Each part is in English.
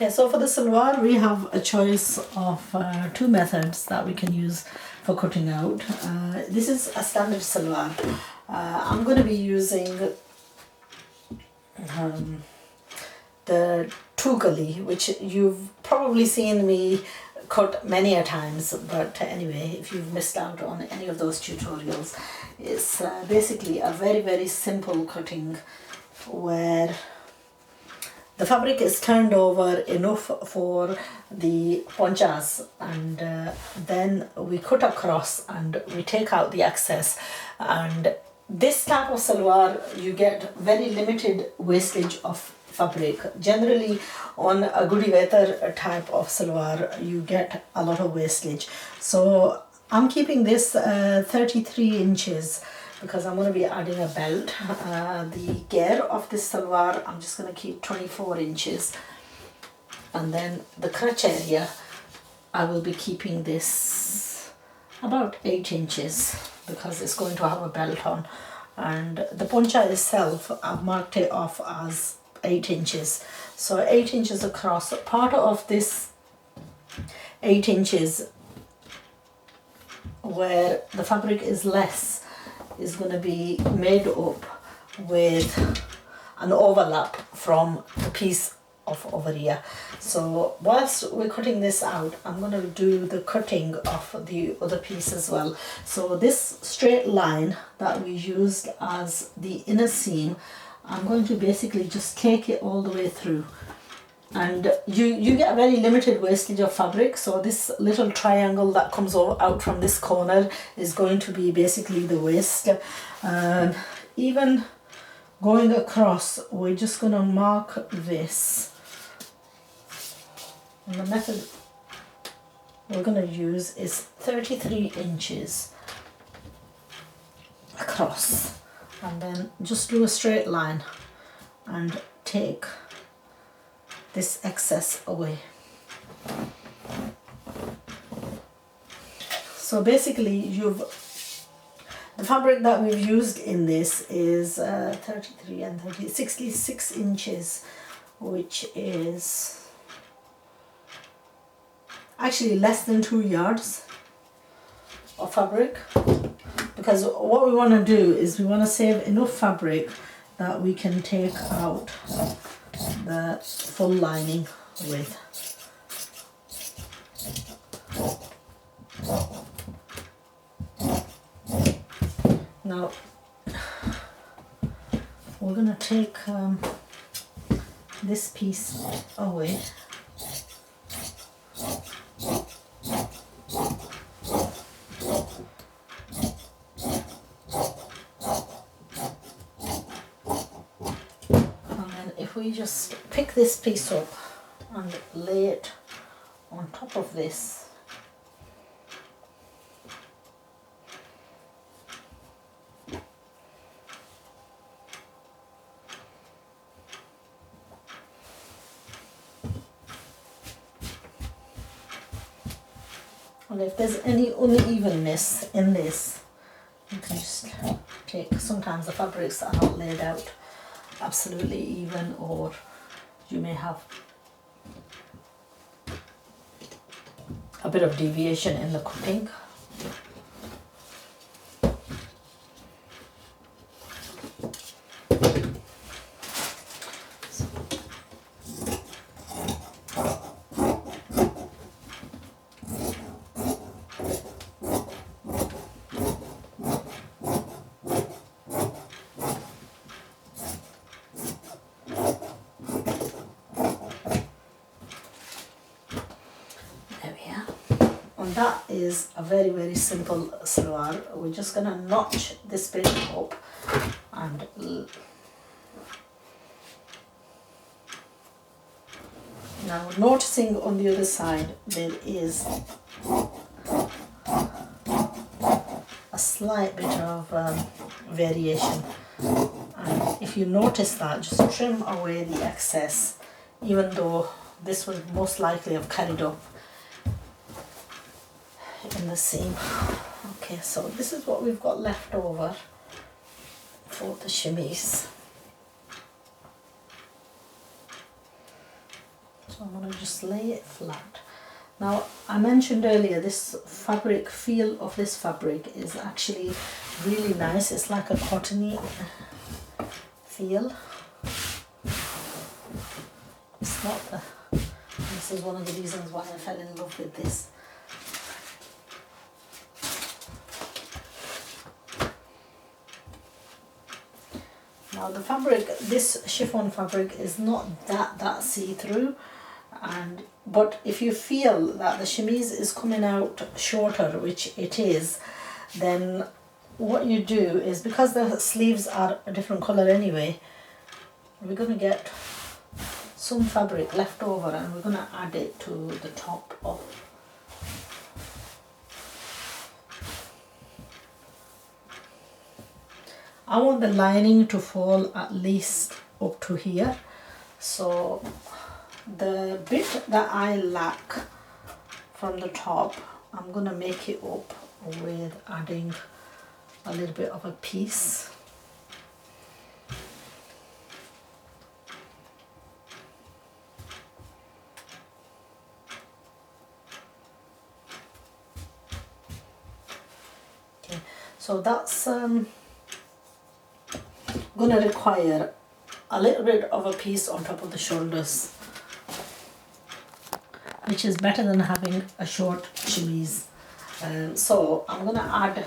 Okay, so for the salwar we have a choice of two methods that we can use for cutting out. This is a standard salwar. I'm going to be using the two gully, which you've probably seen me cut many a times, but anyway, if you've missed out on any of those tutorials, it's basically a very simple cutting where the fabric is turned over enough for the ponchas, and then we cut across and we take out the excess. And this type of salwar, you get very limited wastage of fabric. Generally on a goody weather type of salwar you get a lot of wastage, so I'm keeping this 33 inches because I'm going to be adding a belt. The gear of this salwar I'm just going to keep 24 inches, and then the crotch area I will be keeping this about 8 inches because it's going to have a belt on, and the poncha itself I've marked it off as 8 inches, so 8 inches across. Part of this 8 inches where the fabric is less is going to be made up with an overlap from the piece of over here. So whilst we're cutting this out, I'm going to do the cutting of the other piece as well. So this straight line that we used as the inner seam, I'm going to basically just take it all the way through, and you get very limited wastage of fabric. So this little triangle that comes out from this corner is going to be basically the waste. Even going across, we're just going to mark this, and the method we're going to use is 33 inches across, and then just do a straight line and take this excess away. So basically the fabric that we've used in this is 33 and 30, 66 inches, which is actually less than 2 yards of fabric, because what we want to do is we want to save enough fabric that we can take out the full lining with. Now we're going to take this piece away. We just pick this piece up and lay it on top of this. And if there's any unevenness in this, you can just take, sometimes the fabrics are not laid out absolutely even, or you may have a bit of deviation in the cutting. That is a very simple salwar. We're just going to notch this bit up, and now noticing on the other side there is a slight bit of variation, and if you notice that, just trim away the excess, even though this would most likely have carried up in the seam. Okay, so this is what we've got left over for the chemise. So I'm going to just lay it flat. Now, I mentioned earlier this fabric, feel of this fabric is actually really nice. It's like a cottony feel. It's not the, this is one of the reasons why I fell in love with this. Now the fabric, this chiffon fabric is not that see-through, and but if you feel that the chemise is coming out shorter, which it is, then what you do is, because the sleeves are a different color anyway, we're going to get some fabric left over and we're going to add it to the top of. I want the lining to fall at least up to here, so the bit that I lack from the top, I'm going to make it up with adding a little bit of a piece. Okay, so that's going to require a little bit of a piece on top of the shoulders, which is better than having a short chemise. So I'm going to add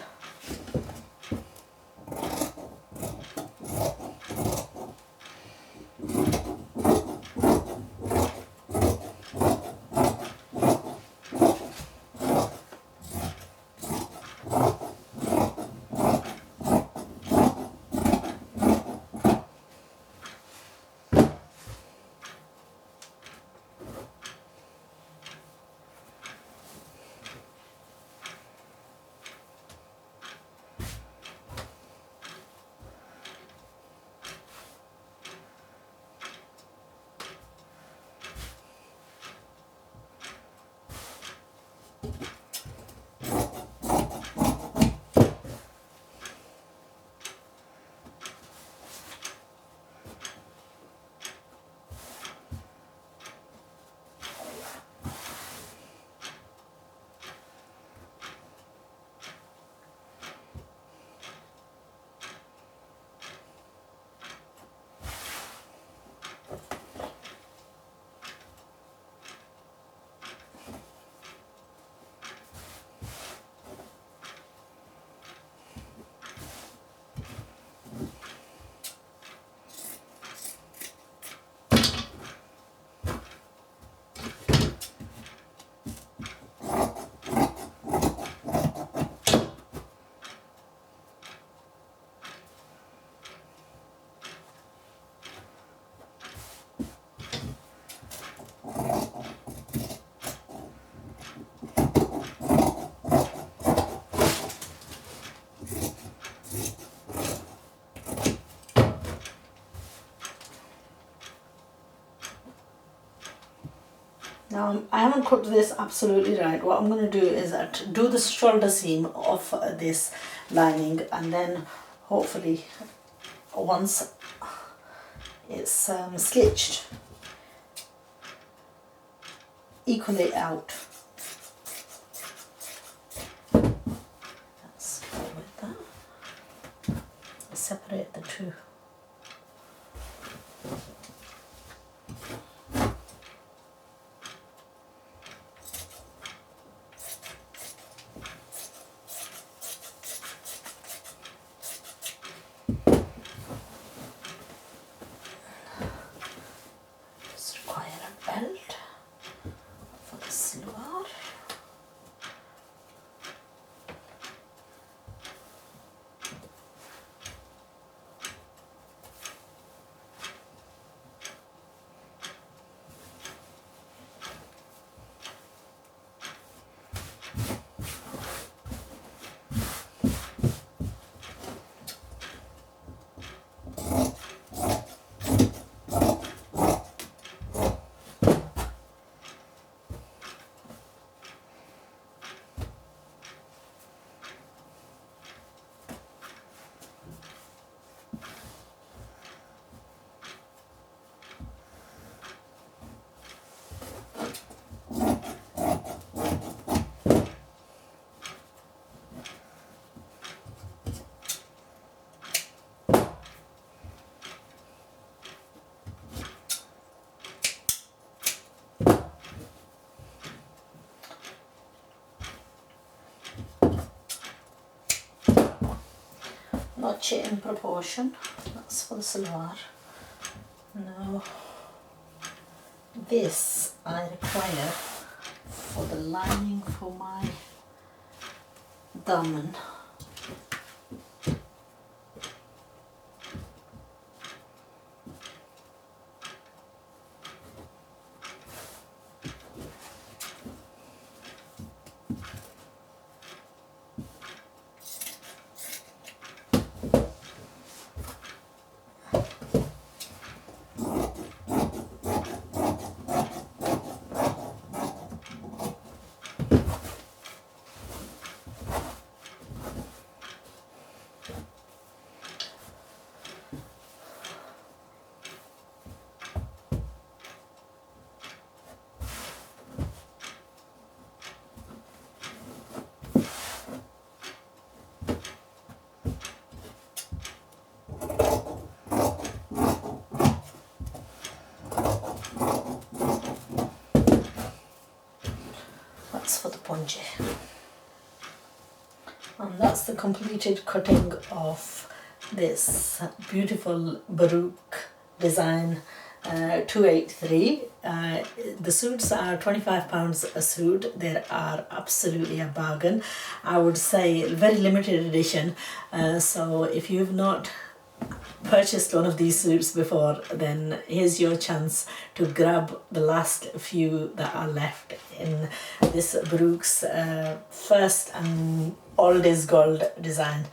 Now, I haven't cut this absolutely right. What I'm going to do is do the shoulder seam of this lining, and then hopefully once it's stitched, equal it out. Let's go with that. Separate the two. Belt for the salwar. notch it in proportion. That's for the salwar. Now this I require for the lining for my daman. That's for the punji. And that's the completed cutting of this beautiful Baroque design 283. The suits are £25 a suit. They are absolutely a bargain. I would say very limited edition. So if you've not purchased one of these suits before, then here's your chance to grab the last few that are left in this Baroque's first and oldest gold design.